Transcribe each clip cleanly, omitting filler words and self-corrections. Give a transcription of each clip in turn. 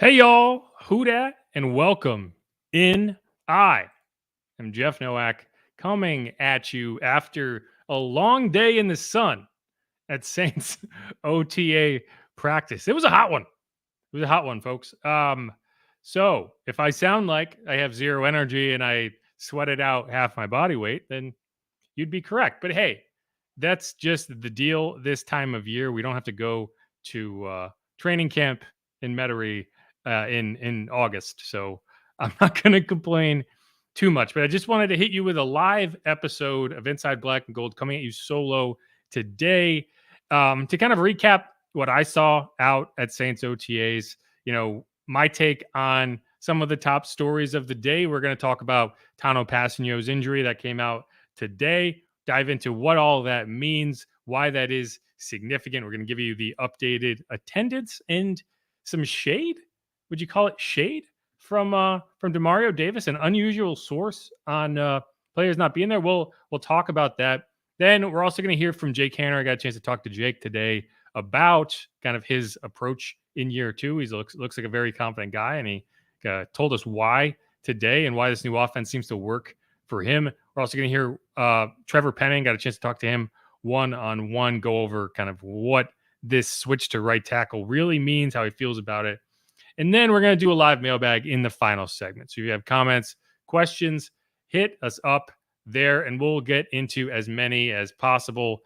Hey y'all, who dat, and welcome in. I am Jeff Nowak coming at you after a long day in the sun at Saints OTA practice. It was a hot one. It was a hot one, folks. So if I sound like I have zero energy and I sweated out half my body weight, then you'd be correct. But hey, that's just the deal this time of year. We don't have to go to training camp in Metairie in August, so I'm not going to complain too much. But I just wanted to hit you with a live episode of Inside Black and Gold coming at you solo today to kind of recap what I saw out at Saints OTAs. You know, my take on some of the top stories of the day. We're going to talk about Tano Passanio's injury that came out today, dive into what all that means, why that is significant. We're going to give you the updated attendance and some shade. Would you call it shade from Demario Davis, an unusual source on players not being there? We'll talk about that. Then we're also going to hear from Jake Haener. I got a chance to talk to Jake today about kind of his approach in year two. He looks like a very confident guy, and he told us why today and why this new offense seems to work for him. We're also going to hear Trevor Penning. Got a chance to talk to him one-on-one, go over kind of what this switch to right tackle really means, how he feels about it. And then we're going to do a live mailbag in the final segment. So if you have comments, questions, hit us up there, and we'll get into as many as possible.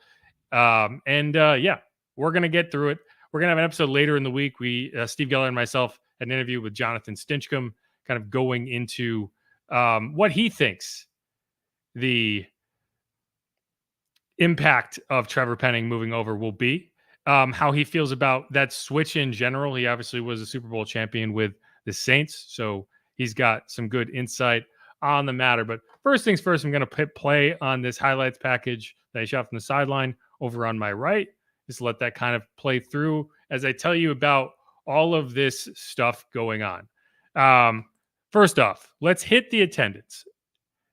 Yeah, we're going to get through it. We're going to have an episode later in the week. Steve Geller and myself had an interview with Jonathan Stinchcomb, kind of going into what he thinks the impact of Trevor Penning moving over will be, how he feels about that switch in general. He obviously was a Super Bowl champion with the Saints, so he's got some good insight on the matter. But first things first, I'm going to play on this highlights package that I shot from the sideline over on my right. Just let that kind of play through as I tell you about all of this stuff going on. First off, let's hit the attendance.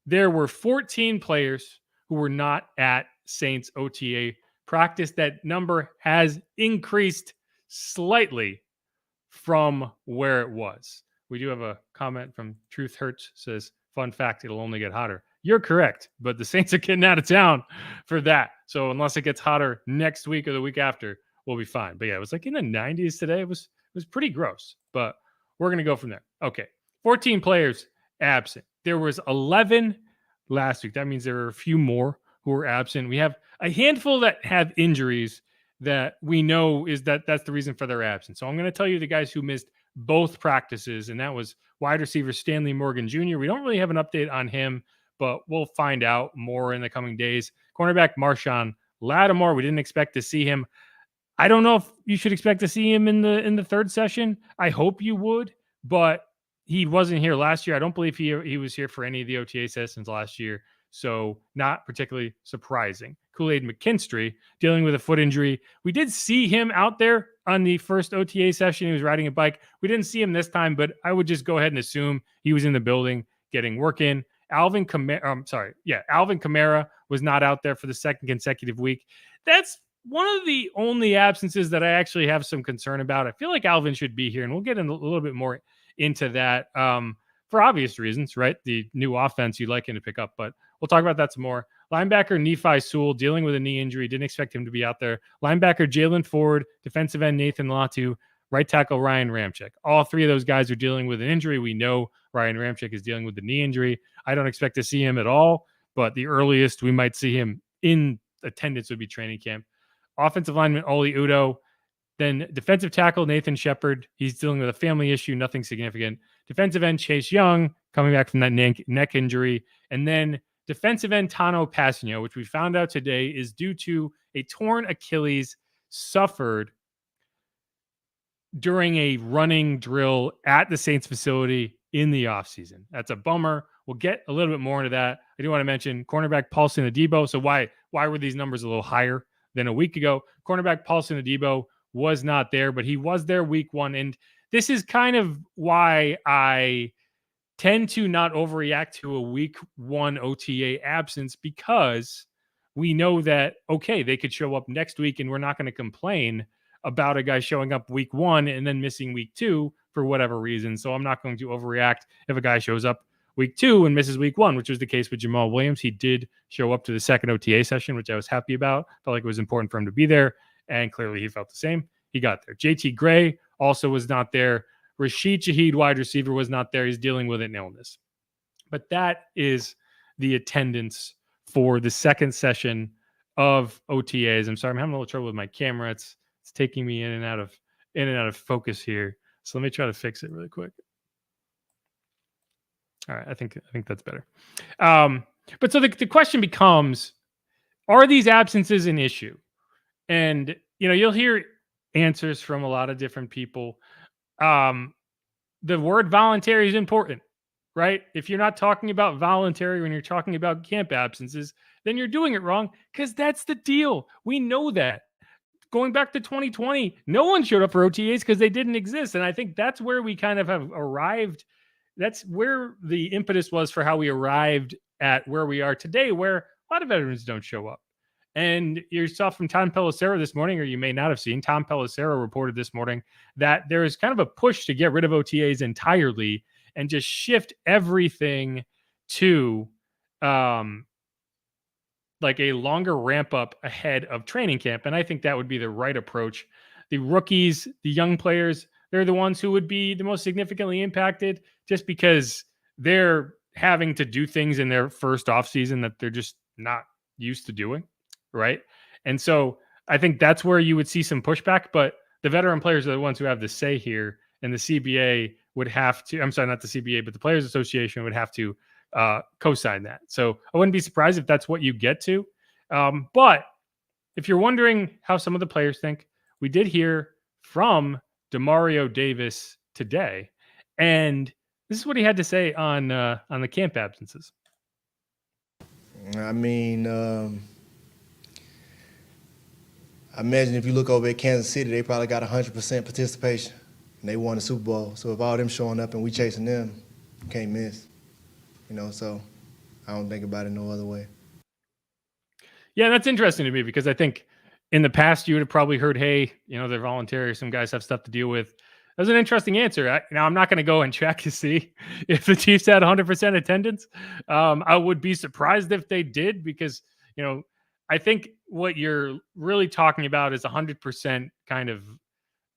There were 14 players who were not at Saints OTA practice. That number has increased slightly from where it was. We do have a comment from Truth Hurts, says, fun fact, it'll only get hotter. You're correct, but the Saints are getting out of town for that. So unless it gets hotter next week or the week after, we'll be fine. But yeah, it was like in the 90s today. It was pretty gross, but we're going to go from there. Okay. 14 players absent. There was 11 last week. That means there are a few more who were absent. We have a handful that have injuries that we know that's the reason for their absence. So I'm going to tell you the guys who missed both practices, and that was wide receiver Stanley Morgan Jr. We don't really have an update on him, but we'll find out more in the coming days. Cornerback Marshawn Lattimore, we didn't expect to see him. I don't know if you should expect to see him in the third session. I hope you would, but he wasn't here last year. I don't believe he was here for any of the OTA sessions last year, so not particularly surprising. Kool-Aid McKinstry dealing with a foot injury. We did see him out there on the first OTA session. He was riding a bike. We didn't see him this time, but I would just go ahead and assume he was in the building getting work in. Alvin Kamara was not out there for the second consecutive week. That's one of the only absences that I actually have some concern about. I feel like Alvin should be here, and we'll get in a little bit more into that for obvious reasons, right? The new offense you'd like him to pick up, but we'll talk about that some more. Linebacker Nephi Sewell dealing with a knee injury. Didn't expect him to be out there. Linebacker Jalen Ford, defensive end Nathan Latu, right tackle Ryan Ramczyk. All three of those guys are dealing with an injury. We know Ryan Ramczyk is dealing with the knee injury. I don't expect to see him at all, but the earliest we might see him in attendance would be training camp. Offensive lineman Oli Udo. Then defensive tackle Nathan Shepard. He's dealing with a family issue, nothing significant. Defensive end Chase Young coming back from that neck injury. And then defensive end Tano Passanio, which we found out today is due to a torn Achilles suffered during a running drill at the Saints facility in the offseason. That's a bummer. We'll get a little bit more into that. I do want to mention cornerback Paulson Adebo. So why were these numbers a little higher than a week ago? Cornerback Paulson Adebo was not there, but he was there week one. And this is kind of why I tend to not overreact to a week one OTA absence, because we know that, okay, they could show up next week and we're not going to complain about a guy showing up week one and then missing week two for whatever reason. So I'm not going to overreact if a guy shows up week 2 and misses week 1, which was the case with Jamal Williams. He did show up to the second OTA session, which I was happy about. Felt like it was important for him to be there, and clearly he felt the same. He got there. JT Gray also was not there. Rashid Shaheed, wide receiver, was not there. He's dealing with an illness. But that is the attendance for the second session of OTAs. I'm sorry, I'm having a little trouble with my camera. It's taking me in and out of focus here. So let me try to fix it really quick. All right, I think that's better. But so the question becomes, are these absences an issue? And you'll hear answers from a lot of different people. The word voluntary is important, right? If you're not talking about voluntary when you're talking about camp absences, then you're doing it wrong, because that's the deal. We know that. Going back to 2020, no one showed up for OTAs because they didn't exist. And I think that's where we kind of have arrived. That's where the impetus was for how we arrived at where we are today, where a lot of veterans don't show up. And you saw from Tom Pelissero this morning, or you may not have seen, Tom Pelissero reported this morning that there is kind of a push to get rid of OTAs entirely and just shift everything to like a longer ramp up ahead of training camp. And I think that would be the right approach. The rookies, the young players, they're the ones who would be the most significantly impacted, just because they're having to do things in their first offseason that they're just not used to doing. Right. And so I think that's where you would see some pushback, but the veteran players are the ones who have the say here, and the CBA would have to, I'm sorry, not the CBA, but the Players Association would have to co-sign that. So I wouldn't be surprised if that's what you get to. But if you're wondering how some of the players think, we did hear from Demario Davis today, and this is what he had to say on the camp absences. I mean, I imagine if you look over at Kansas City, they probably got 100% participation, and they won the Super Bowl. So if all them showing up and we chasing them, can't miss. So I don't think about it no other way. Yeah, that's interesting to me, because I think in the past you would have probably heard, hey, they're voluntary. Some guys have stuff to deal with. That was an interesting answer. Now, I'm not going to go and check to see if the Chiefs had 100% attendance. I would be surprised if they did, because, I think what you're really talking about is 100% kind of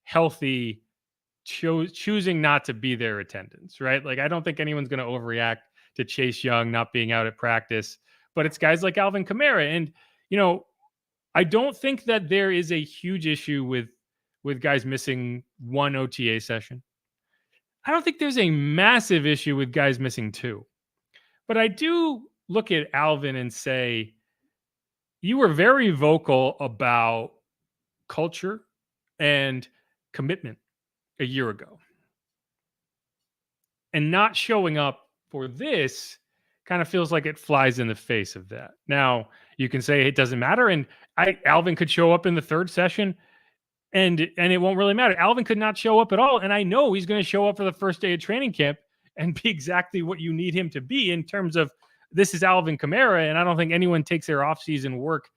healthy choosing not to be their attendance, right? Like, I don't think anyone's going to overreact to Chase Young not being out at practice, but it's guys like Alvin Kamara. And, I don't think that there is a huge issue with guys missing one OTA session. I don't think there's a massive issue with guys missing 2. But I do look at Alvin and say, you were very vocal about culture and commitment a year ago. And not showing up for this kind of feels like it flies in the face of that. Now, you can say it doesn't matter, and Alvin could show up in the third session, and it won't really matter. Alvin could not show up at all, and I know he's going to show up for the first day of training camp and be exactly what you need him to be in terms of, this is Alvin Kamara, and I don't think anyone takes their offseason work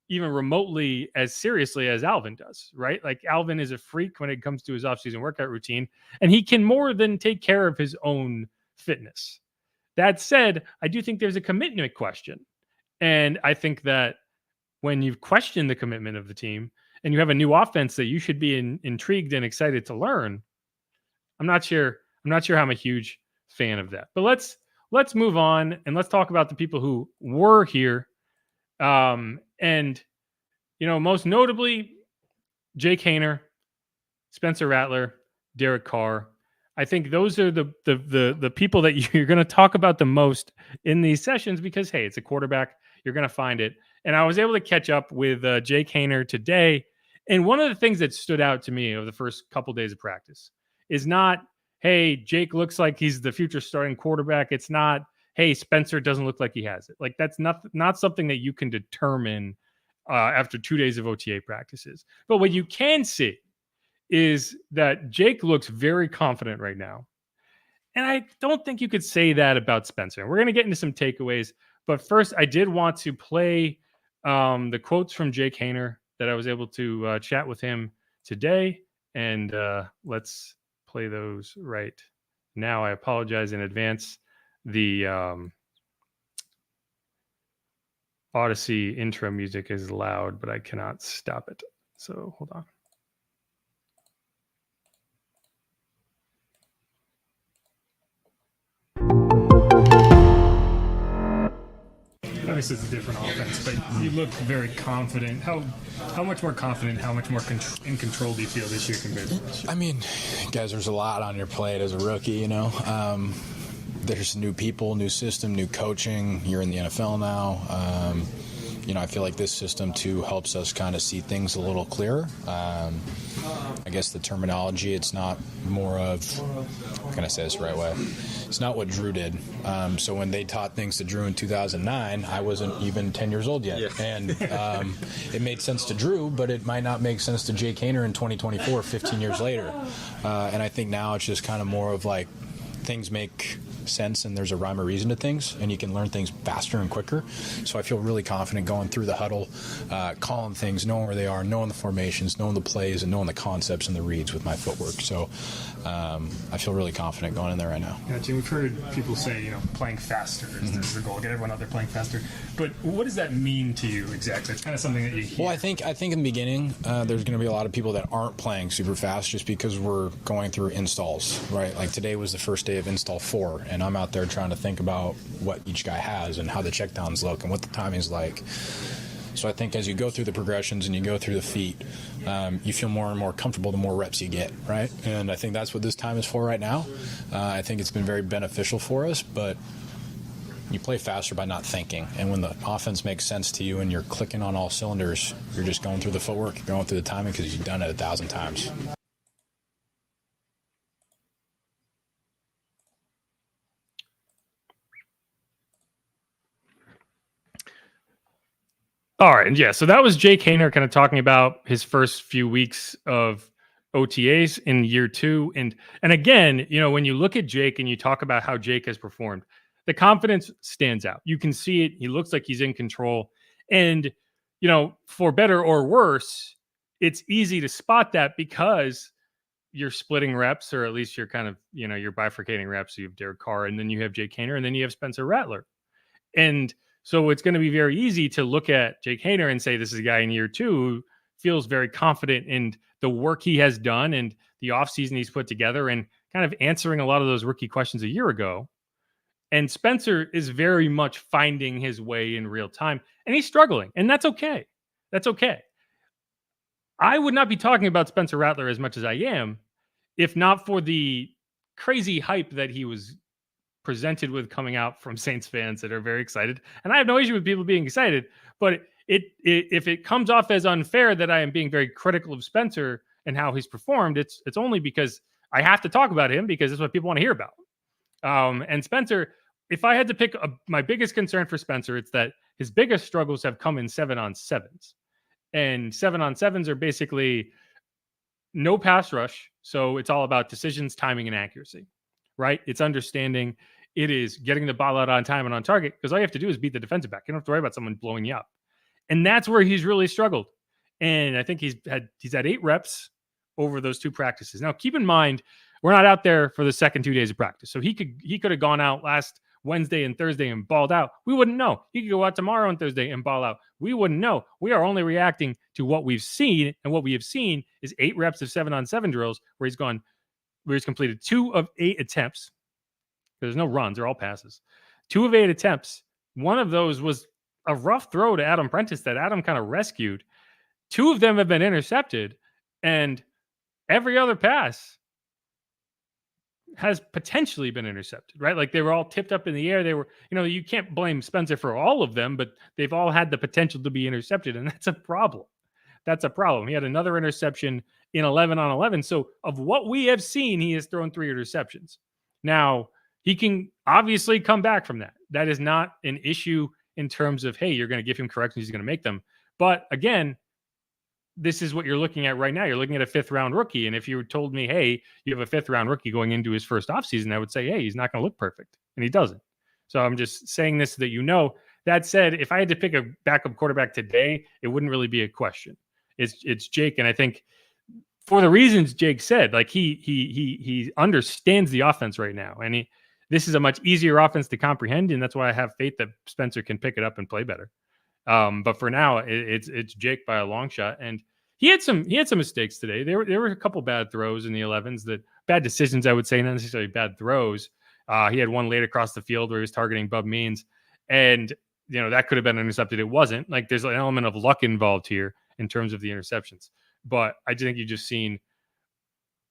even remotely as seriously as Alvin does, right? Like, Alvin is a freak when it comes to his offseason workout routine, and he can more than take care of his own fitness. That said, I do think there's a commitment question. And I think that when you've questioned the commitment of the team and you have a new offense that you should be intrigued and excited to learn, I'm not sure I'm a huge fan of that. But let's move on, and let's talk about the people who were here. And most notably, Jake Haener, Spencer Rattler, Derek Carr. I think those are the people that you're going to talk about the most in these sessions, because, hey, it's a quarterback. You're going to find it. And I was able to catch up with Jake Haener today. And one of the things that stood out to me over the first couple days of practice is not, hey, Jake looks like he's the future starting quarterback. It's not, hey, Spencer doesn't look like he has it. Like, that's not something that you can determine after 2 days of OTA practices. But what you can see is that Jake looks very confident right now. And I don't think you could say that about Spencer. And we're going to get into some takeaways. But first, I did want to play the quotes from Jake Haener that I was able to chat with him today. And let's play those right now. I apologize in advance. The Audacy intro music is loud, but I cannot stop it. So hold on. Obviously, it's a different offense, but you look very confident. How much more confident, how much more in control do you feel this year compared to last year? I mean, guys, there's a lot on your plate as a rookie, you know. There's new people, new system, new coaching. You're in the NFL now. You know, I feel like this system, too, helps us kind of see things a little clearer. I guess the terminology, it's not more of, how can I say this the right way? It's not what Drew did. So when they taught things to Drew in 2009, I wasn't even 10 years old yet. Yeah. And it made sense to Drew, but it might not make sense to Jake Haener in 2024, 15 years later. And I think now it's just kind of more of like things make sense and there's a rhyme or reason to things and you can learn things faster and quicker. So I feel really confident going through the huddle, calling things, knowing where they are, knowing the formations, knowing the plays, and knowing the concepts and the reads with my footwork. So I feel really confident going in there right now. Yeah, Jim, we've heard people say, you know, playing faster is the goal, get everyone out there playing faster. But what does that mean to you exactly? It's kind of something that you hear. Well, I think in the beginning, there's going to be a lot of people that aren't playing super fast just because we're going through installs, right? Like today was the first day of install 4, and I'm out there trying to think about what each guy has and how the checkdowns look and what the timing's like. So I think as you go through the progressions and you go through the feet, you feel more and more comfortable the more reps you get, right? And I think that's what this time is for right now. I think it's been very beneficial for us, but you play faster by not thinking. And when the offense makes sense to you and you're clicking on all cylinders, you're just going through the footwork, you're going through the timing because you've done it 1,000 times. All right, and yeah, so that was Jake Haener kind of talking about his first few weeks of OTAs in year 2, and again, you know, when you look at Jake and you talk about how Jake has performed, the confidence stands out. You can see it. He looks like he's in control, and you know, for better or worse, it's easy to spot that because you're splitting reps, or at least you're kind of, you know, you're bifurcating reps. So you have Derek Carr, and then you have Jake Haener, and then you have Spencer Rattler, and so it's going to be very easy to look at Jake Haener and say this is a guy in year 2 who feels very confident in the work he has done and the offseason he's put together and kind of answering a lot of those rookie questions a year ago. And Spencer is very much finding his way in real time, and he's struggling, and that's okay. That's okay. I would not be talking about Spencer Rattler as much as I am if not for the crazy hype that he was presented with coming out from Saints fans that are very excited. And I have no issue with people being excited, but if it comes off as unfair that I am being very critical of Spencer and how he's performed, it's only because I have to talk about him because it's what people want to hear about. And Spencer, if I had to pick my biggest concern for Spencer, it's that his biggest struggles have come in 7-on-7s. And 7-on-7s are basically no pass rush. So it's all about decisions, timing, and accuracy, right? It's understanding. It is getting the ball out on time and on target because all you have to do is beat the defensive back. You don't have to worry about someone blowing you up. And that's where he's really struggled. And I think he's had 8 reps over those 2 practices. Now, keep in mind, we're not out there for the second 2 days of practice. So he could have gone out last Wednesday and Thursday and balled out. We wouldn't know. He could go out tomorrow and Thursday and ball out. We wouldn't know. We are only reacting to what we've seen. And what we have seen is 8 reps of 7-on-7 drills where he's completed 2 of 8 attempts. There's no runs, they're all passes. 2 of 8 attempts. One of those was a rough throw to Adam Prentice that Adam kind of rescued. 2 of them have been intercepted, and every other pass has potentially been intercepted, right? Like they were all tipped up in the air. They were, you know, you can't blame Spencer for all of them, but they've all had the potential to be intercepted, and that's a problem. That's a problem. He had another interception in 11-on-11. So of what we have seen, he has thrown 3 interceptions. Now, he can obviously come back from that. That is not an issue in terms of, hey, you're going to give him corrections, he's going to make them. But again, this is what you're looking at right now. You're looking at a 5th-round rookie. And if you told me, hey, you have a 5th-round rookie going into his first offseason, I would say, hey, he's not going to look perfect. And he doesn't. So I'm just saying this so that you know. That said, if I had to pick a backup quarterback today, it wouldn't really be a question. It's Jake. And I think for the reasons Jake said, like he understands the offense right now, and this is a much easier offense to comprehend, and that's why I have faith that Spencer can pick it up and play better. But for now, it's Jake by a long shot, and he had some mistakes today. There were a couple bad throws in the 11s, bad decisions, I would say, not necessarily bad throws. He had one late across the field where he was targeting Bub Means, and that could have been intercepted. It wasn't. Like, there's an element of luck involved here in terms of the interceptions. But I think you've just seen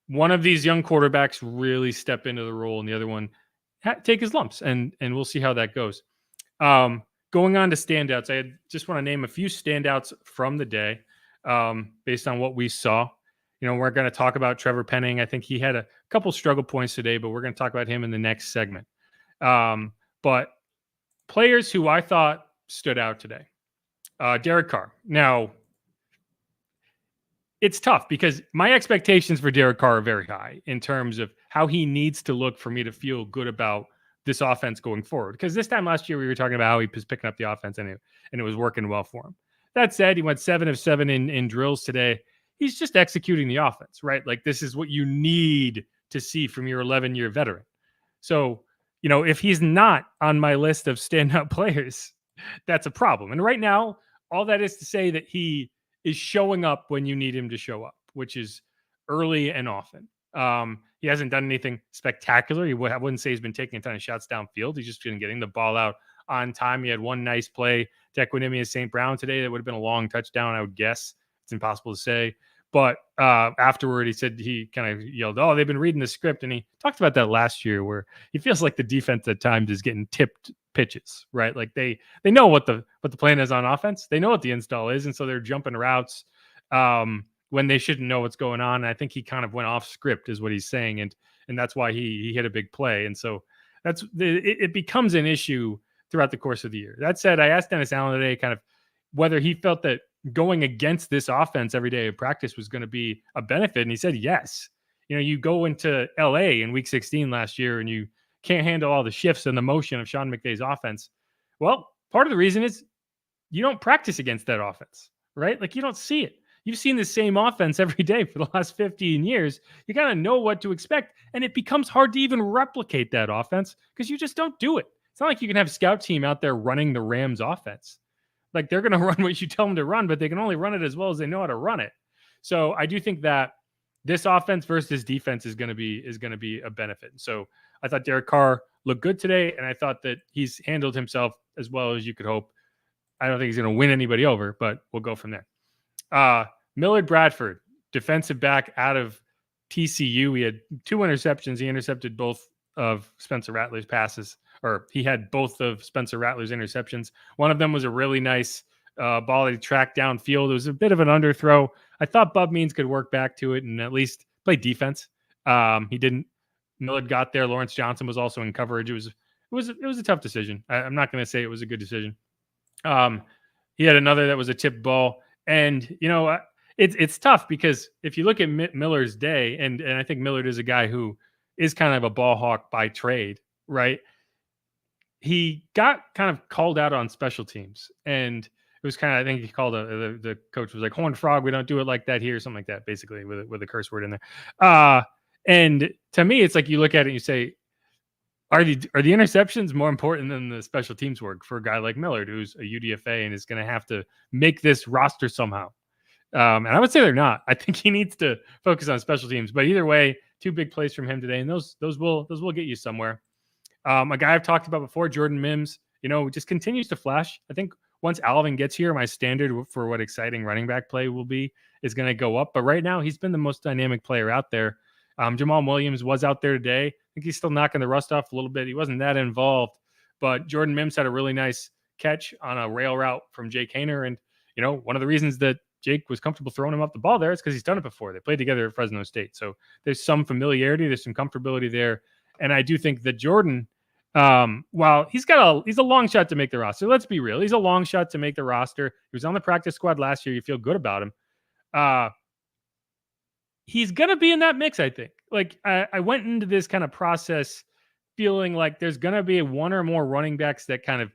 one of these young quarterbacks really step into the role, and the other one take his lumps, and we'll see how that goes. Going on to standouts, I just want to name a few standouts from the day based on what we saw. We're going to talk about Trevor Penning. I think he had a couple struggle points today, but we're going to talk about him in the next segment. But players who I thought stood out today. Derek Carr. Now, it's tough because my expectations for Derek Carr are very high in terms of how he needs to look for me to feel good about this offense going forward. Because this time last year, we were talking about how he was picking up the offense and it was working well for him. That said, he went 7 of 7 in drills today. He's just executing the offense, right? Like, this is what you need to see from your 11-year veteran. So, if he's not on my list of standout players, that's a problem. And right now, all that is to say that he is showing up when you need him to show up, which is early and often. He hasn't done anything spectacular. I wouldn't say he's been taking a ton of shots downfield. He's just been getting the ball out on time. He had one nice play to Equinemius St. Brown today that would have been a long touchdown, I would guess. It's impossible to say. But afterward, he said, he kind of yelled, "Oh, they've been reading the script." And he talked about that last year where he feels like the defense at times is getting tipped pitches, right? Like they know what the plan is on offense. They know what the install is. And so they're jumping routes when they shouldn't know what's going on. And I think he kind of went off script is what he's saying. And that's why he hit a big play. And so it becomes an issue throughout the course of the year. That said, I asked Dennis Allen today kind of whether he felt that going against this offense every day of practice was going to be a benefit. And he said, yes. You go into LA in week 16 last year and you can't handle all the shifts and the motion of Sean McVay's offense. Well, part of the reason is you don't practice against that offense, right? Like, you don't see it. You've seen the same offense every day for the last 15 years. You kind of know what to expect, and it becomes hard to even replicate that offense because you just don't do it. It's not like you can have a scout team out there running the Rams offense. Like, they're going to run what you tell them to run, but they can only run it as well as they know how to run it. So I do think that this offense versus defense is going to be a benefit. So I thought Derek Carr looked good today, and I thought that he's handled himself as well as you could hope. I don't think he's going to win anybody over, but we'll go from there. Millard Bradford, defensive back out of TCU. He had 2 interceptions. He intercepted both of Spencer Rattler's passes, or he had both of Spencer Rattler's interceptions. One of them was a really nice ball that he tracked downfield. It was a bit of an underthrow. I thought Bub Means could work back to it and at least play defense. He didn't. Millard got there. Lawrence Johnson was also in coverage. It was a tough decision. I'm not going to say it was a good decision. He had another that was a tipped ball, and it's tough because if you look at Millard's day, and I think Millard is a guy who is kind of a ball hawk by trade, right? He got kind of called out on special teams, and it was kind of, I think he called the coach was like, "Horned frog, we don't do it like that here," something like that, basically with a curse word in there. And to me, it's like you look at it and you say, are the interceptions more important than the special teams work for a guy like Millard, who's a UDFA and is going to have to make this roster somehow? And I would say they're not. I think he needs to focus on special teams. But either way, 2 big plays from him today, and those will get you somewhere. A guy I've talked about before, Jordan Mims, just continues to flash. I think once Alvin gets here, my standard for what exciting running back play will be is going to go up. But right now, he's been the most dynamic player out there. Jamal Williams was out there today. I think he's still knocking the rust off a little bit. He wasn't that involved, but Jordan Mims had a really nice catch on a rail route from Jake Haener. And, one of the reasons that Jake was comfortable throwing him up the ball there is because he's done it before. They played together at Fresno State. So there's some familiarity. There's some comfortability there. And I do think that Jordan, while he's a long shot to make the roster. Let's be real. He's a long shot to make the roster. He was on the practice squad last year. You feel good about him. He's going to be in that mix, I think. Like, I went into this kind of process feeling like there's going to be 1 or more running backs that kind of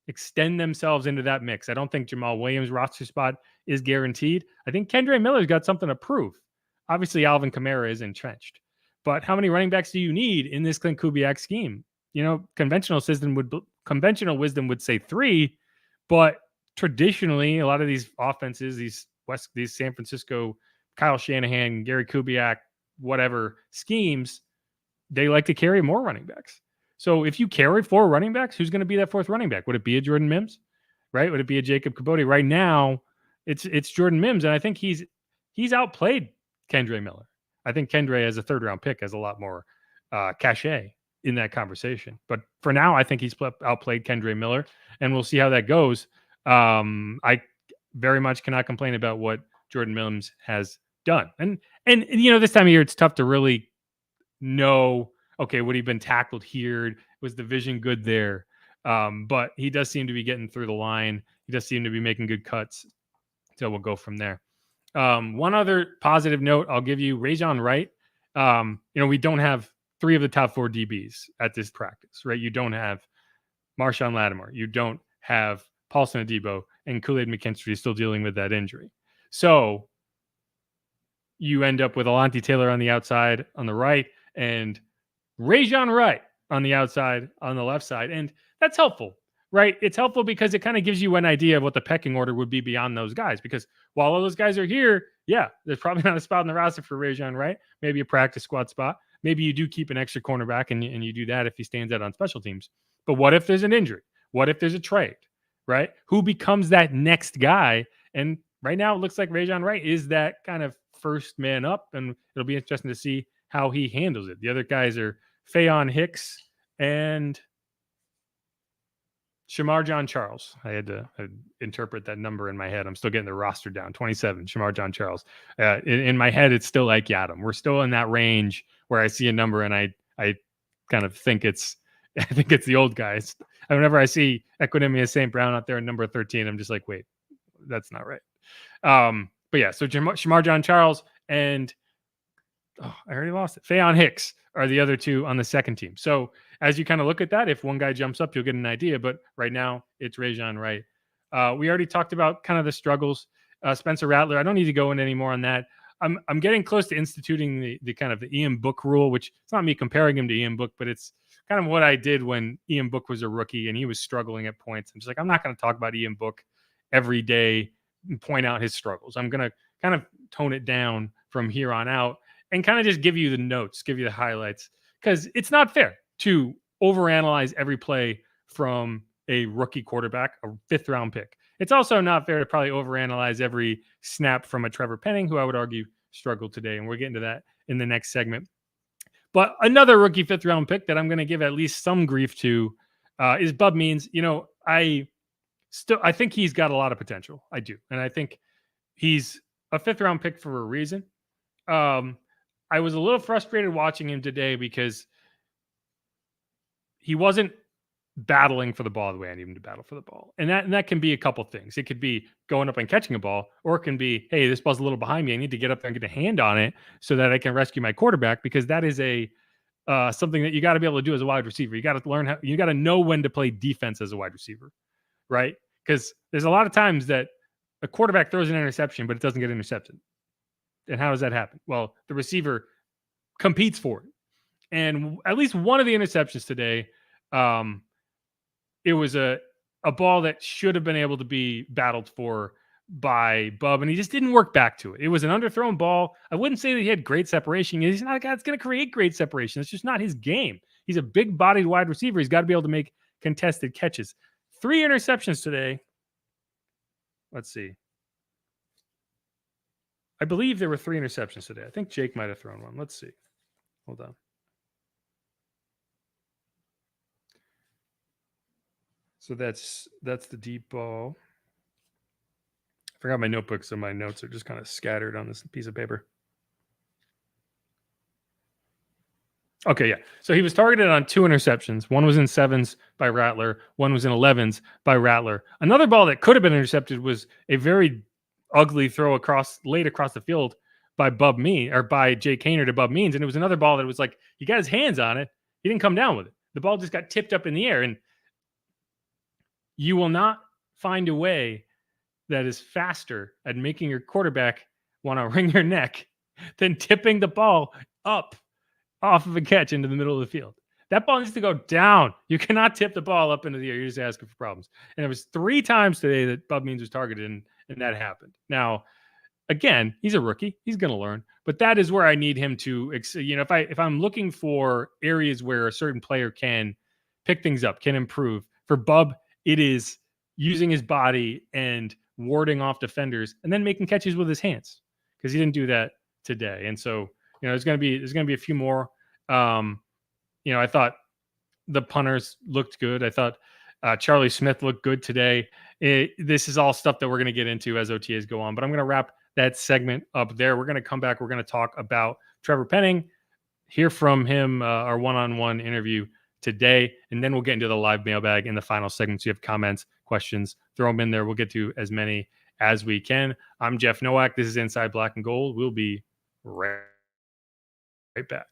extend themselves into that mix. I don't think Jamal Williams' roster spot is guaranteed. I think Kendre Miller's got something to prove. Obviously, Alvin Kamara is entrenched. But how many running backs do you need in this Clint Kubiak scheme? Conventional wisdom would say 3, but traditionally, a lot of these offenses, these San Francisco, Kyle Shanahan, Gary Kubiak, whatever schemes, they like to carry more running backs. So if you carry 4 running backs, who's going to be that 4th running back? Would it be a Jordan Mims? Right? Would it be a Jacob Cabote? Right now, it's Jordan Mims, and I think he's outplayed Kendre Miller. I think Kendre, as a 3rd-round pick, has a lot more cachet in that conversation. But for now, I think he's outplayed Kendre Miller, and we'll see how that goes. I very much cannot complain about what Jordan Mims has done. And this time of year, it's tough to really know, okay, would he been tackled here? Was the vision good there? But he does seem to be getting through the line. He does seem to be making good cuts. So we'll go from there. One other positive note I'll give you, Rajon Wright. We don't have 3 of the top 4 DBs at this practice, right? You don't have Marshawn Lattimore. You don't have Paulson Adebo, and Kool-Aid McKinstry is still dealing with that injury. So you end up with Alontae Taylor on the outside on the right and Rajon Wright on the outside on the left side. And that's helpful, right? It's helpful because it kind of gives you an idea of what the pecking order would be beyond those guys. Because while all those guys are here, yeah, there's probably not a spot in the roster for Rajon Wright, maybe a practice squad spot. Maybe you do keep an extra cornerback and you do that if he stands out on special teams. But what if there's an injury? What if there's a trade, right? Who becomes that next guy? And right now it looks like Rajon Wright is that kind of first man up, and it'll be interesting to see how he handles it. The other guys are Faion Hicks and Shamar John Charles. I had to interpret that number in my head. I'm still getting the roster down. 27, Shamar John Charles. In my head, it's still like Yadam. We're still in that range where I see a number and I kind of think it's the old guys. Whenever I see Equinemius St. Brown out there at number 13, I'm just like, wait, that's not right. But yeah, so Shamar John Charles and I already lost it. Faion Hicks are the other 2 on the second team. So as you kind of look at that, if one guy jumps up, you'll get an idea. But right now, it's Rajon Wright. We already talked about kind of the struggles. Spencer Rattler, I don't need to go into any more on that. I'm getting close to instituting the kind of the Ian Book rule, which it's not me comparing him to Ian Book, but it's kind of what I did when Ian Book was a rookie and he was struggling at points. I'm just like, I'm not going to talk about Ian Book every day and point out his struggles. I'm going to kind of tone it down from here on out and kind of just give you the notes, give you the highlights, because it's not fair to overanalyze every play from a rookie quarterback, a 5th round pick. It's also not fair to probably overanalyze every snap from a Trevor Penning, who I would argue struggled today. And we'll get into that in the next segment. But another rookie 5th round pick that I'm going to give at least some grief to is Bub Means. I think he's got a lot of potential. I do. And I think he's a 5th round pick for a reason. I was a little frustrated watching him today because he wasn't battling for the ball the way I need him to battle for the ball. And that can be a couple things. It could be going up and catching a ball, or it can be, hey, this ball's a little behind me. I need to get up there and get a hand on it so that I can rescue my quarterback, because that is something that you got to be able to do as a wide receiver. You got to learn you got to know when to play defense as a wide receiver, right? Because there's a lot of times that a quarterback throws an interception, but it doesn't get intercepted. And how does that happen? Well, the receiver competes for it. And at least one of the interceptions today, it was a ball that should have been able to be battled for by Bub, and he just didn't work back to it. It was an underthrown ball. I wouldn't say that he had great separation. He's not a guy that's going to create great separation. It's just not his game. He's a big-bodied wide receiver. He's got to be able to make contested catches. 3 interceptions today. Let's see. I believe there were 3 interceptions today. I think Jake might have thrown one. Let's see. Hold on. So that's the deep ball. I forgot my notebook, so my notes are just kind of scattered on this piece of paper. Okay, yeah. So he was targeted on 2 interceptions. One was in 7s by Rattler. One was in 11s by Rattler. Another ball that could have been intercepted was a very ugly throw late across the field by by Jake Haener to Bub Means. And it was another ball that was like, he got his hands on it. He didn't come down with it. The ball just got tipped up in the air. And you will not find a way that is faster at making your quarterback want to wring your neck than tipping the ball up off of a catch into the middle of the field. That ball needs to go down. You cannot tip the ball up into the air. You're just asking for problems. And it was 3 times today that Bub Means was targeted, and that happened. Now, again, he's a rookie. He's going to learn. But that is where I need him to, if I'm looking for areas where a certain player can pick things up, can improve, for Bub, it is using his body and warding off defenders and then making catches with his hands, because he didn't do that today. And so, there's going to be a few more. I thought the punters looked good. I thought Charlie Smith looked good today. This is all stuff that we're going to get into as OTAs go on, but I'm going to wrap that segment up there. We're going to come back. We're going to talk about Trevor Penning, hear from him, our one-on-one interview today, and then we'll get into the live mailbag in the final segment. So you have comments, questions, throw them in there. We'll get to as many as we can. I'm Jeff Nowak. This is Inside Black and Gold. We'll be right back.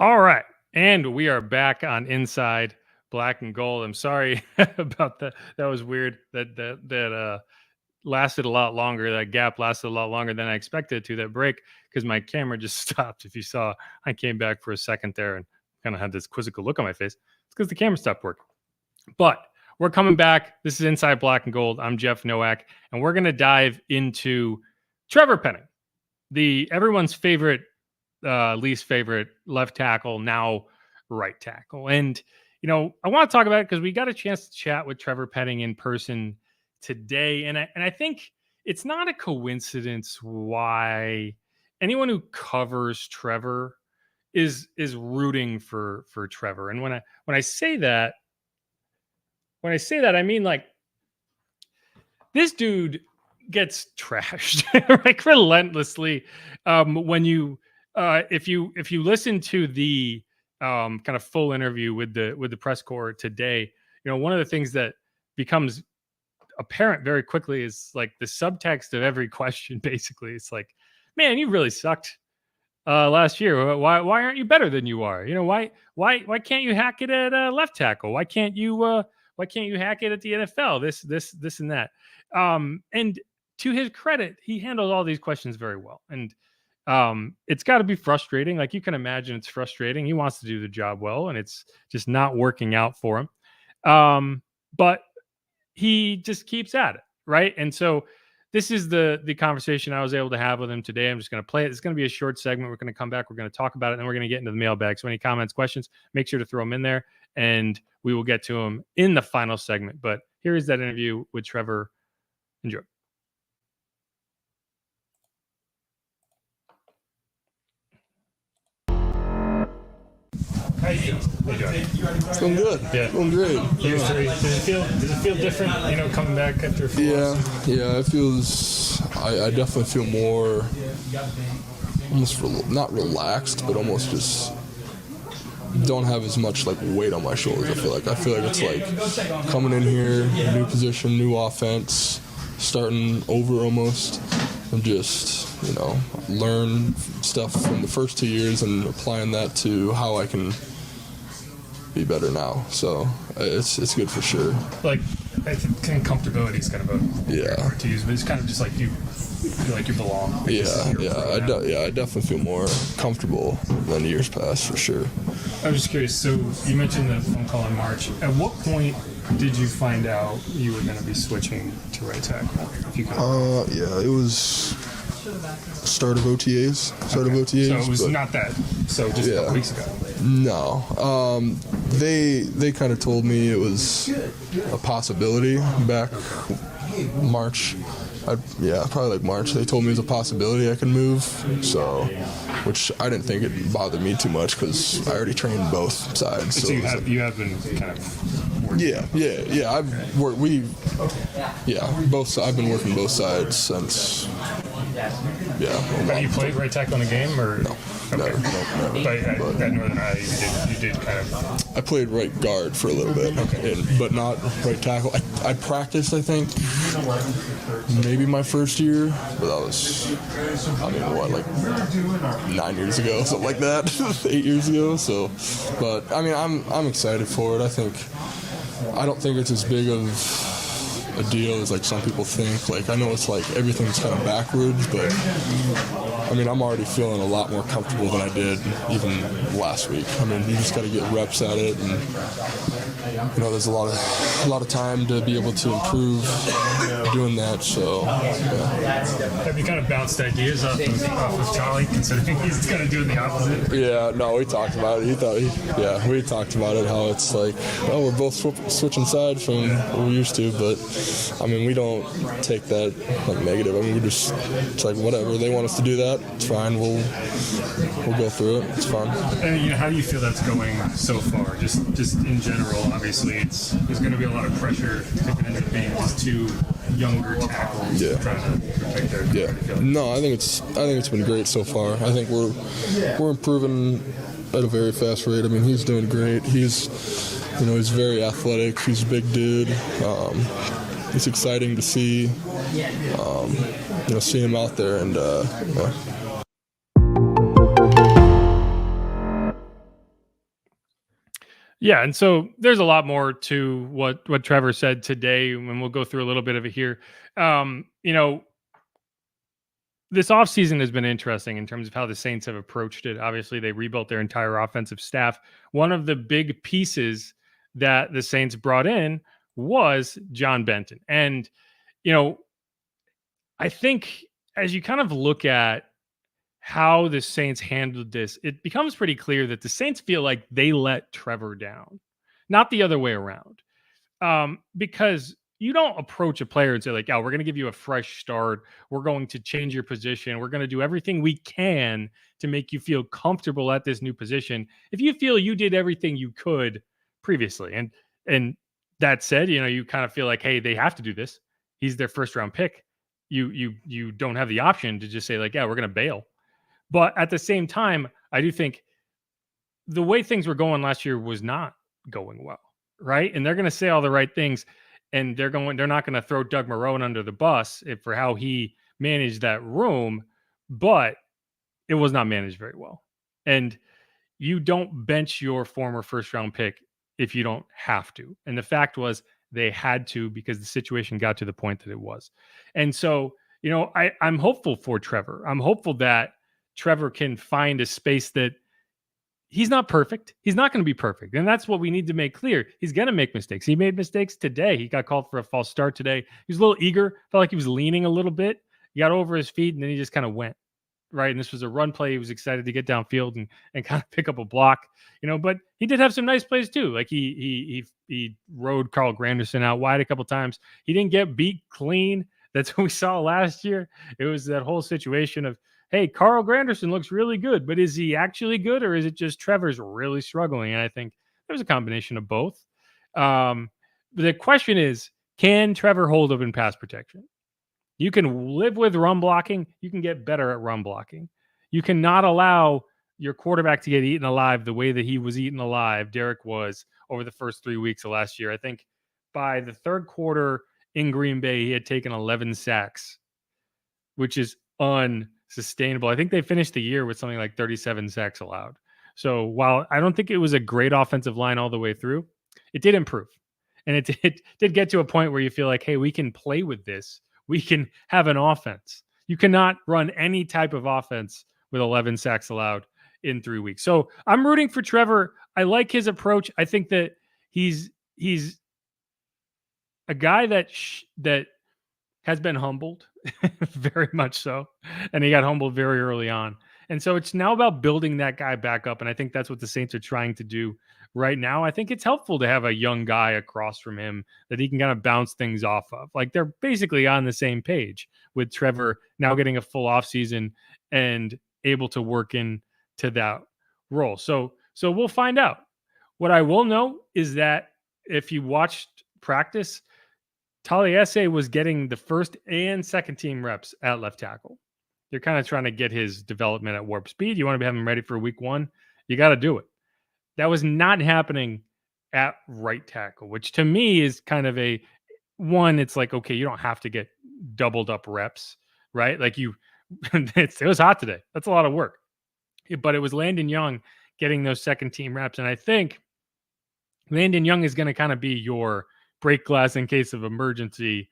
All right. And we are back on Inside Black and Gold. I'm sorry about that. That was weird. That lasted a lot longer. That gap lasted a lot longer than I expected it to, that break, because my camera just stopped. If you saw, I came back for a second there and kind of had this quizzical look on my face. It's because the camera stopped working. But we're coming back. This is Inside Black and Gold. I'm Jeff Nowak, and we're going to dive into Trevor Penning, everyone's favorite least favorite left tackle, now right tackle. And, I want to talk about it because we got a chance to chat with Trevor Penning in person today. And I think it's not a coincidence why anyone who covers Trevor is rooting for Trevor. And when I say that, I mean, like, this dude gets trashed like relentlessly. When you if you listen to the kind of full interview with the press corps today, one of the things that becomes apparent very quickly is like the subtext of every question. Basically, it's like, man, you really sucked last year. Why aren't you better than you are? Why can't you hack it at left tackle? Why can't you hack it at the NFL? This and that. And to his credit, he handled all these questions very well. And it's got to be frustrating. Like, you can imagine it's frustrating. He wants to do the job well, and it's just not working out for him. But he just keeps at it, right? And so this is the conversation I was able to have with him today. I'm just going to play it. It's going to be a short segment. We're going to come back. We're going to talk about it, and then we're going to get into the mailbag. So any comments, questions, make sure to throw them in there, and we will get to them in the final segment. But here is that interview with Trevor. Enjoy. How you doing? Feeling good. Yeah. Feeling great. Does it feel different, coming back after a few months? Yeah, it feels, I definitely feel more, almost, not relaxed, but almost just don't have as much, like, weight on my shoulders, I feel like it's like coming in here, new position, new offense, starting over almost, and just, learn stuff from the first 2 years and applying that to how I can be better now. So it's good for sure. Like, I think comfortability is kind of a word to use, but it's kind of just like you feel like you belong. I definitely feel more comfortable than years past for sure. I was just curious. So you mentioned the phone call in March. At what point did you find out you were going to be switching to right tackle? If you could. It was start of OTAs. So it was not that. So just a couple weeks ago. No. They kind of told me it was a possibility back March. Probably like March. They told me it was a possibility I could move. So, which I didn't think it bothered me too much because I already trained both sides. So you have been kind of working. Yeah. I've worked. Both. I've been working both sides since. Yeah. Have you played right tackle in a game or no? Okay. No. But at Northern Iowa, you did kind of. I played right guard for a little bit, but not right tackle. I practiced, I think, maybe my first year, but that was, like 9 years ago, something like that, 8 years ago. So, but I'm excited for it. I don't think it's as big of a deal as like some people think. Like, I know it's like everything's kind of backwards, but I'm already feeling a lot more comfortable than I did even last week. You just got to get reps at it, and there's a lot of time to be able to improve doing that. So, yeah. Have you kind of bounced ideas off of Charlie, considering he's kind of doing the opposite? Yeah, no, we talked about it. We talked about it, how it's like, we're both switching sides from what we used to, but we don't take that like negative. It's like, whatever, they want us to do that, it's fine. We'll go through it. It's fun. And how do you feel that's going so far? Just in general, obviously, there's going to be a lot of pressure if it ends up being just two younger tackles trying to protect their No, I think it's been great so far. I think we're improving at a very fast rate. He's doing great. He's very athletic. He's a big dude. It's exciting to see, see him out there and. Yeah, and so there's a lot more to what Trevor said today, and we'll go through a little bit of it here. This offseason has been interesting in terms of how the Saints have approached it. Obviously, they rebuilt their entire offensive staff. One of the big pieces that the Saints brought in was John Benton. And, I think as you kind of look at how the Saints handled this, it becomes pretty clear that the Saints feel like they let Trevor down, not the other way around. Because you don't approach a player and say like, "Oh, we're going to give you a fresh start. We're going to change your position. We're going to do everything we can to make you feel comfortable at this new position." If you feel you did everything you could previously, and that said, you kind of feel like, "Hey, they have to do this. He's their first round pick." You don't have the option to just say like, "Yeah, we're going to bail." But at the same time, I do think the way things were going last year was not going well, right? And they're going to say all the right things, and they're not going to throw Doug Marrone under the bus for how he managed that room, but it was not managed very well. And you don't bench your former first round pick if you don't have to. And the fact was they had to, because the situation got to the point that it was. And so, I'm hopeful for Trevor. I'm hopeful that Trevor can find a space that he's not perfect. He's not going to be perfect. And that's what we need to make clear. He's going to make mistakes. He made mistakes today. He got called for a false start today. He was a little eager, felt like he was leaning a little bit. He got over his feet, and then he just kind of went. Right. And this was a run play. He was excited to get downfield and kind of pick up a block, but he did have some nice plays too. Like he rode Carl Granderson out wide a couple times. He didn't get beat clean. That's what we saw last year. It was that whole situation of, hey, Carl Granderson looks really good, but is he actually good, or is it just Trevor's really struggling? And I think there's a combination of both. But the question is, can Trevor hold up in pass protection? You can live with run blocking. You can get better at run blocking. You cannot allow your quarterback to get eaten alive the way that he was eaten alive, Derek was, over the first 3 weeks of last year. I think by the third quarter in Green Bay, he had taken 11 sacks, which is unsustainable. I think they finished the year with something like 37 sacks allowed. So while I don't think it was a great offensive line all the way through, it did improve. And it did get to a point where you feel like, hey, we can play with this. We can have an offense. You cannot run any type of offense with 11 sacks allowed in 3 weeks. So I'm rooting for Trevor. I like his approach. I think that he's a guy that has been humbled, very much so. And he got humbled very early on. And so it's now about building that guy back up. And I think that's what the Saints are trying to do right now. I think it's helpful to have a young guy across from him that he can kind of bounce things off of. Like they're basically on the same page with Trevor now getting a full offseason and able to work into that role. So we'll find out. What I will know is that if you watched practice, Taliesin was getting the first and second team reps at left tackle. You're kind of trying to get his development at warp speed. You want to have him ready for week 1. You got to do it. That was not happening at right tackle, which to me is kind of it's like, okay, you don't have to get doubled up reps, right? Like it was hot today. That's a lot of work. But it was Landon Young getting those second team reps. And I think Landon Young is going to kind of be your break glass in case of emergency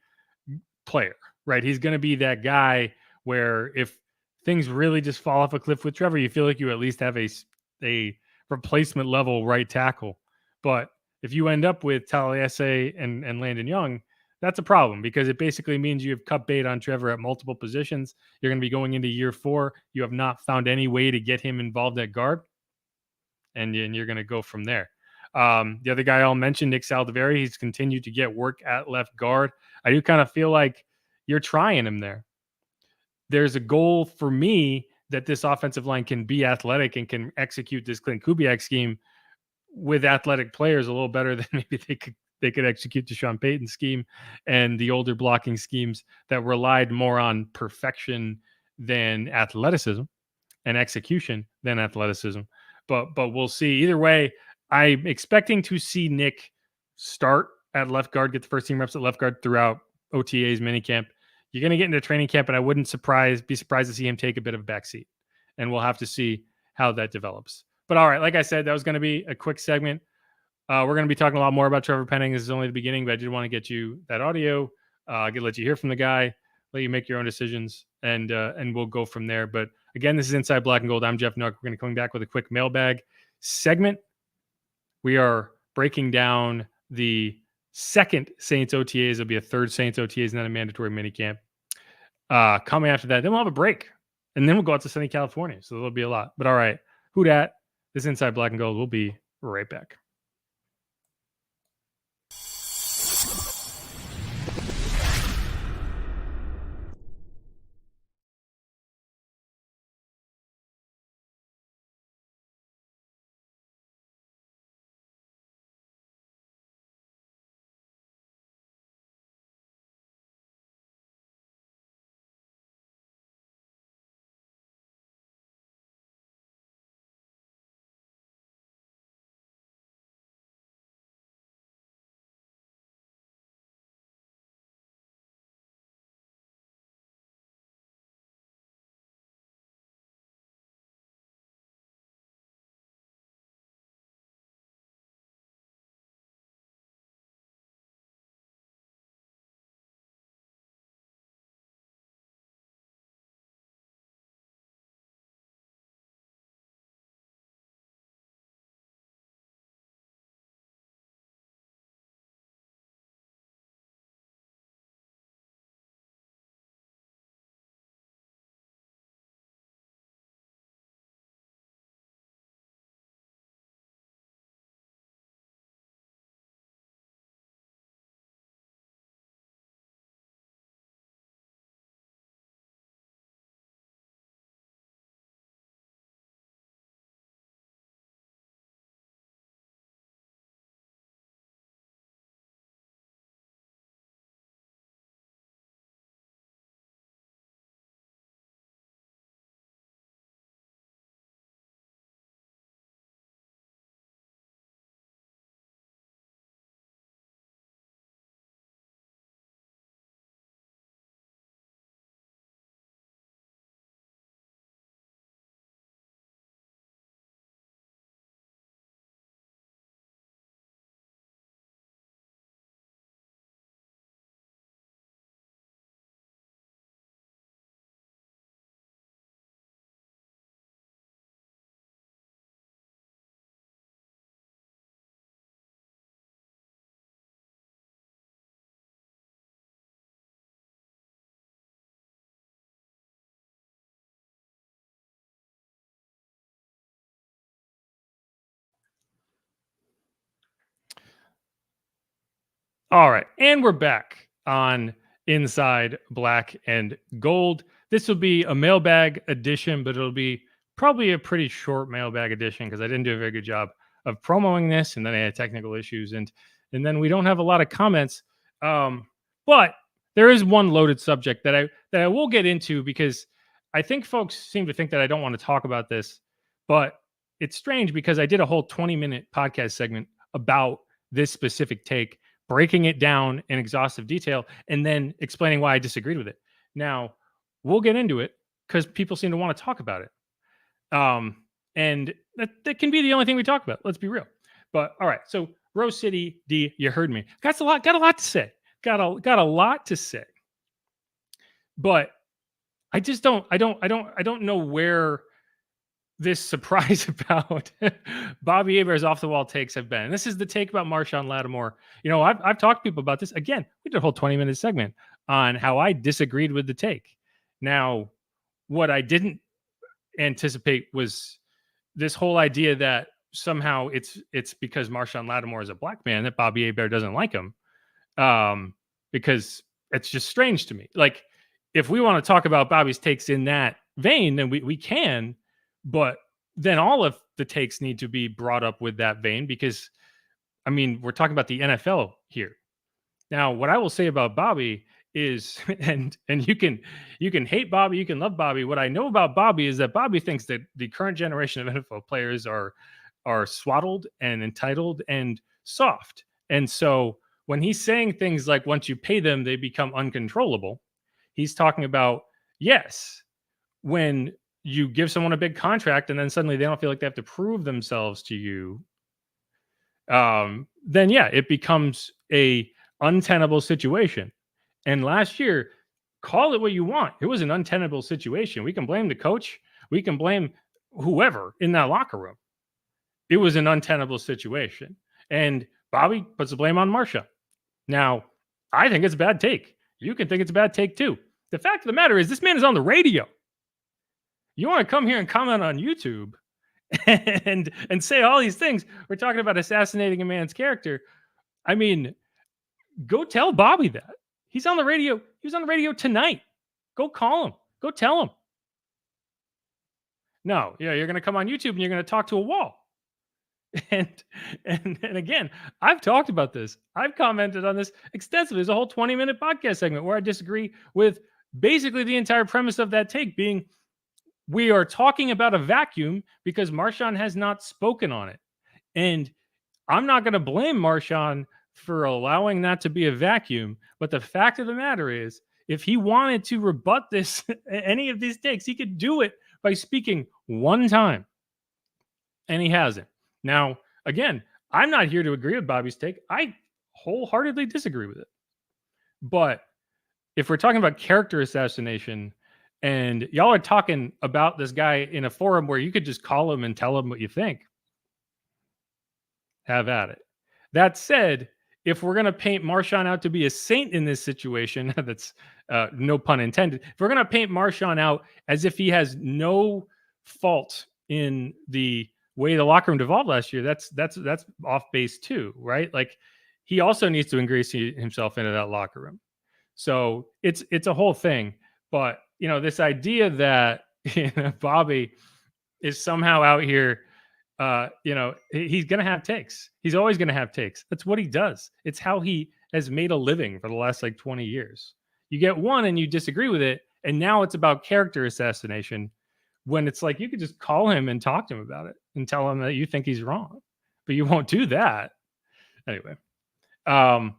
player, right? He's going to be that guy where if things really just fall off a cliff with Trevor, you feel like you at least have a replacement level right tackle. But if you end up with Taliesin and Landon Young, that's a problem because it basically means you have cut bait on Trevor at multiple positions. You're going to be going into year 4. You have not found any way to get him involved at guard, and you're going to go from there. The other guy I'll mention, Nick Saldiveri, he's continued to get work at left guard. I do kind of feel like you're trying him there. There's a goal for me that this offensive line can be athletic and can execute this Clint Kubiak scheme with athletic players a little better than maybe they could execute Deshaun Payton's scheme and the older blocking schemes that relied more on perfection than athleticism and execution than athleticism. But we'll see. Either way, I'm expecting to see Nick start at left guard, get the first team reps at left guard throughout OTAs, minicamp. You're going to get into training camp, and I wouldn't be surprised to see him take a bit of a backseat. And we'll have to see how that develops. But all right, like I said, that was going to be a quick segment. We're going to be talking a lot more about Trevor Penning. This is only the beginning, but I did want to get you that audio, let you hear from the guy, let you make your own decisions, and we'll go from there. But again, this is Inside Black and Gold. I'm Jeff Nowak. We're going to come back with a quick mailbag segment. We are breaking down the second Saints OTAs. There'll be a third Saints OTAs and then a mandatory minicamp. Coming after that, then we'll have a break. and then we'll go out to sunny California. So there'll be a lot. But all right, who dat? This Inside Black and Gold. We'll be right back. All right. And we're back on Inside Black and Gold. This will be a mailbag edition, but it'll be probably a pretty short mailbag edition because I didn't do a very good job of promoting this, and then I had technical issues, and then we don't have a lot of comments. But there is one loaded subject that I will get into because I think folks seem to think that I don't want to talk about this, but it's strange because I did a whole 20-minute podcast segment about this specific take, breaking it down in exhaustive detail, and then explaining why I disagreed with it. Now, we'll get into it because people seem to want to talk about it. And that can be the only thing we talk about. Let's be real. But all right. So Rose City D, you heard me. Got a lot to say. Got a lot to say. But I just don't know where this surprise about Bobby Heber's off the wall takes have been. And this is the take about Marshon Lattimore. You know, I've talked to people about this. Again, we did a whole 20-minute segment on how I disagreed with the take. Now, what I didn't anticipate was this whole idea that somehow it's because Marshon Lattimore is a black man that Bobby Hebert doesn't like him. Because it's just strange to me. Like, if we want to talk about Bobby's takes in that vein, then we can. But then all of the takes need to be brought up with that vein because, I mean, we're talking about the NFL here. Now, what I will say about Bobby is, and you can hate Bobby, you can love Bobby. What I know about Bobby is that Bobby thinks that the current generation of NFL players are swaddled and entitled and soft. And so when he's saying things like once you pay them, they become uncontrollable, he's talking about, yes, when you give someone a big contract and then suddenly they don't feel like they have to prove themselves to you, then yeah, it becomes a untenable situation. And last year, call it what you want, it was an untenable situation. We can blame the coach, we can blame whoever in that locker room. It was an untenable situation. And Bobby puts the blame on Marshon. Now, I think it's a bad take. You can think it's a bad take too. The fact of the matter is this man is on the radio. You want to come here and comment on YouTube and say all these things. We're talking about assassinating a man's character. I mean, go tell Bobby that. He's on the radio. He was on the radio tonight. Go call him. Go tell him. No, yeah, you're going to come on YouTube and you're going to talk to a wall. And again, I've talked about this. I've commented on this extensively. There's a whole 20-minute podcast segment where I disagree with basically the entire premise of that take being we are talking about a vacuum because Marshawn has not spoken on it. And I'm not going to blame Marshawn for allowing that to be a vacuum. But the fact of the matter is, if he wanted to rebut this, any of these takes, he could do it by speaking one time. And he hasn't. Now, again, I'm not here to agree with Bobby's take. I wholeheartedly disagree with it. But if we're talking about character assassination, and y'all are talking about this guy in a forum where you could just call him and tell him what you think, have at it. That said, if we're going to paint Marshawn out to be a saint in this situation, that's no pun intended. If we're going to paint Marshawn out as if he has no fault in the way the locker room devolved last year, that's off base too, right? Like he also needs to ingratiate himself into that locker room. So it's a whole thing. But this idea that Bobby is somehow out here, he's going to have takes. He's always going to have takes. That's what he does. It's how he has made a living for the last 20 years. You get one and you disagree with it, and now it's about character assassination. When it's like you could just call him and talk to him about it and tell him that you think he's wrong, but you won't do that anyway. Now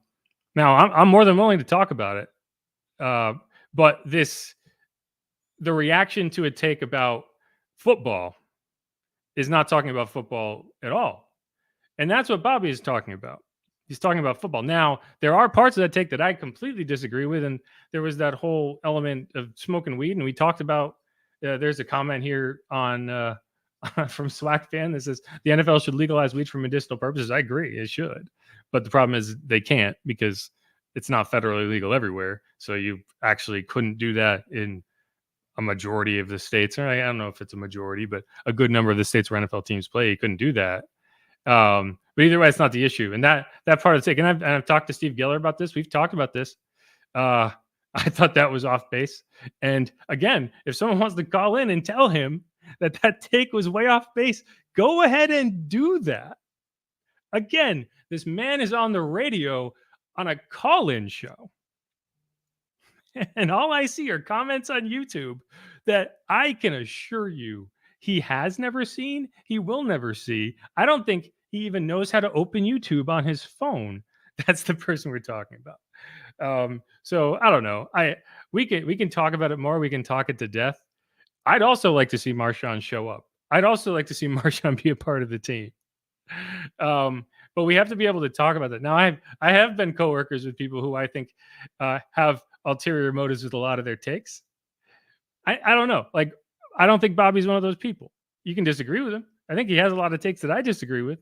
I'm more than willing to talk about it, but the reaction to a take about football is not talking about football at all, and that's what Bobby is talking about. He's talking about football. Now, there are parts of that take that I completely disagree with, and there was that whole element of smoking weed, and we talked about. There's a comment here on from Swack Fan that says the NFL should legalize weed for medicinal purposes. I agree, it should, but the problem is they can't because it's not federally legal everywhere. So you actually couldn't do that in a majority of the states. Or I don't know if it's a majority, but a good number of the states where NFL teams play, you couldn't do that. But either way, it's not the issue. And that part of the take, and I've talked to Steve Geller about this. We've talked about this. I thought that was off base. And again, if someone wants to call in and tell him that take was way off base, go ahead and do that. Again, this man is on the radio on a call-in show. And all I see are comments on YouTube that I can assure you he has never seen, he will never see. I don't think he even knows how to open YouTube on his phone. That's the person we're talking about. So I don't know. We can talk about it more. We can talk it to death. I'd also like to see Marshawn show up. I'd also like to see Marshawn be a part of the team. But we have to be able to talk about that. Now, I have been coworkers with people who I think have ulterior motives with a lot of their takes. I don't know. Like, I don't think Bobby's one of those people. You can disagree with him. I think he has a lot of takes that I disagree with.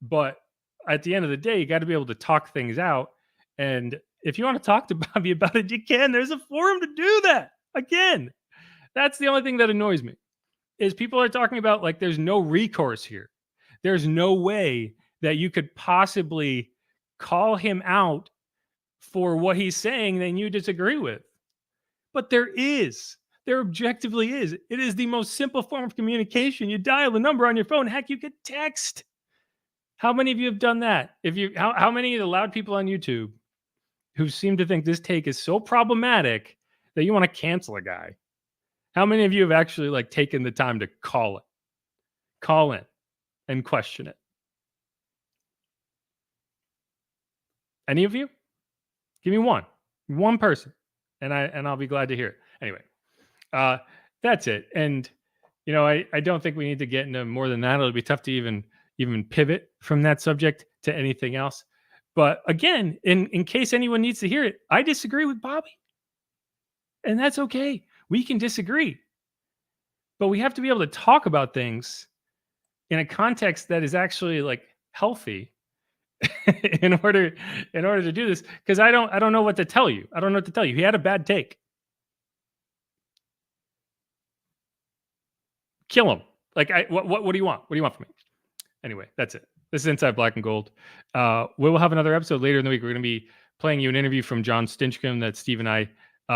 But at the end of the day, you got to be able to talk things out. And if you want to talk to Bobby about it, you can. There's a forum to do that. Again, that's the only thing that annoys me is people are talking about like there's no recourse here. There's no way that you could possibly call him out for what he's saying that you disagree with. But there is. There objectively is. It is the most simple form of communication. You dial the number on your phone. Heck, you could text. How many of you have done that? How many of the loud people on YouTube who seem to think this take is so problematic that you want to cancel a guy? How many of you have actually like taken the time to call in and question it? Any of you? Give me one person, and I'll be glad to hear it. Anyway, that's it. And I don't think we need to get into more than that. It'll be tough to even pivot from that subject to anything else. But again, in case anyone needs to hear it, I disagree with Bobby. And that's okay. We can disagree. But we have to be able to talk about things in a context that is actually like healthy in order to do this. Because I don't know what to tell you. I don't know what to tell you. He had a bad take. kill him. Like, what do you want? What do you want from me? Anyway, that's it. This is Inside Black and Gold. We will have another episode later in the week. We're going to be playing you an interview from John Stinchcomb that Steve and I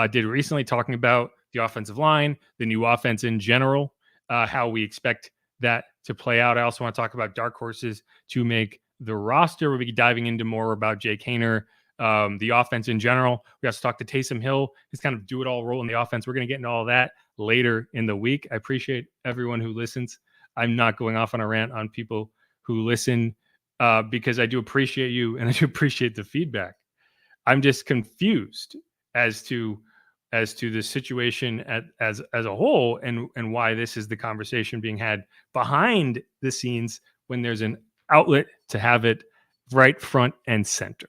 did recently, talking about the offensive line, the new offense in general, how we expect that to play out. I also want to talk about dark horses to make the roster. We'll be diving into more about Jake Haener, the offense in general. We also talk to Taysom Hill, his kind of do-it-all role in the offense. We're going to get into all that later in the week. I appreciate everyone who listens. I'm not going off on a rant on people who listen because I do appreciate you and I do appreciate the feedback. I'm just confused as to the situation as a whole and why this is the conversation being had behind the scenes when there's an outlet to have it right front and center.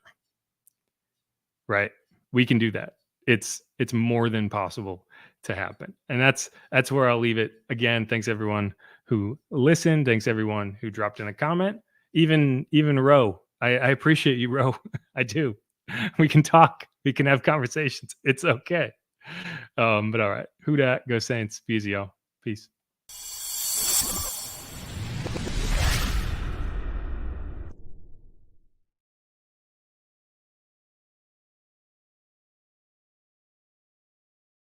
Right? We can do that. It's more than possible to happen. And that's where I'll leave it. Again, thanks everyone who listened. Thanks everyone who dropped in a comment. Even Ro. I appreciate you, Ro. I do. We can talk. We can have conversations. It's okay. But all right. Who dat? Go Saints. Be easy, y'all. Peace.